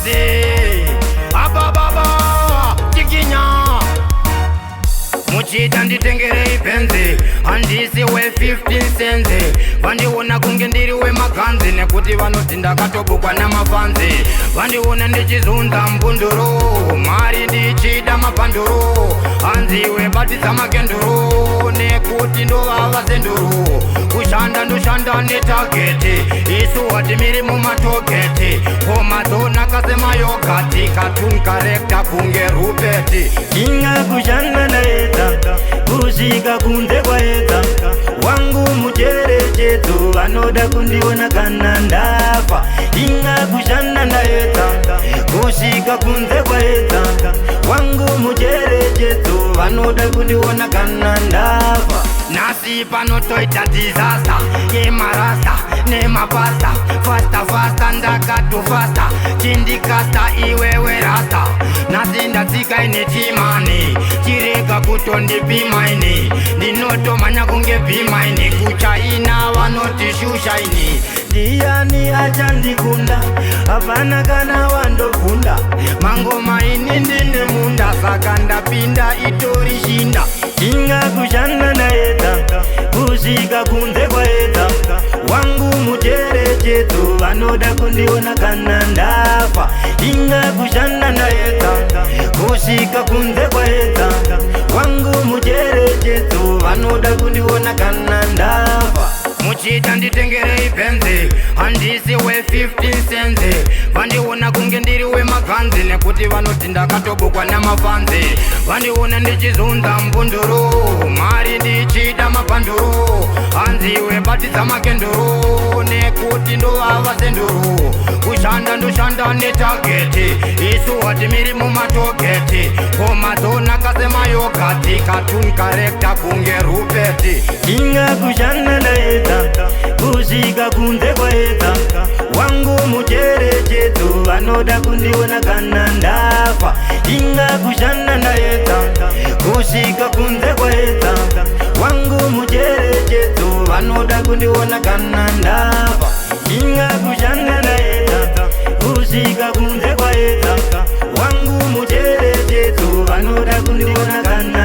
mazi abababa tikinya muchida nditengerei penzi handisi we 15 cents vandiona kunge ndiri wemaganzi nekuti vanoti ndakatobukwa namafanzi vandiona ndichizunza mbunduru mari ndichida mapanduru hanziwe batidza makenduru nekuti ndovava senduru kushanda ndoshanda netageti isu hatimiri mumatogeti komadzonaka semayogati katun karekta kunge rupeti inga kushanda naedza kusvika kunze kwaedza wangu mucherechedzo vanoda kundiona kana ndafa inga kushanda naedza kusvika kunze kwaedza wangu mucherechedzo vanoda kundiona kana ndafa nasi panotoita disaster yemarasta nemapasta fasta ndakatofasta chindikasta iwewe rasta nasi ndatsika ine timani chirega kutondipimaini ndinotomanya kunge pimaini kuchaina vanoti shushaini ndiani achandikunda hapana kana wandofunda mangoma ini ndine munda saka ndapinda itori shinda inga kushanda naedza kusvika kunze kwaedza wangu mucherechedzo vanoda kundiona kana ndafa inga kushanda naedza kusvika kunze kwaedza wangu mucherechedzo vanoda kundiona kana ndafa muchida nditengerei penzi handisi we 15 cents vandiona kunge ndiri wemaganzi nekuti vanoti ndakatobukwa namafanzi vandiona ndichizunza mbunduru mari ndichida mapanduru hanziwe batidza makenduru nekuti ndovava senduru kushanda ndoshanda netageti isu hatimiri mumatogeti komadzonaka semayogati katun karekta kunge rupeti inga kushanda naedza kusvika kunze kwaedza wangu mucherechedzo vanoda kundiona kana ndafa inga kushanda naedza kusvika kunze kwaedza wangu mucherechedzo vanoda kundiona kana ndafa inga kushanda naedza kusvika kunze kwaedza wangu mucherechedzo vanoda kundiona kana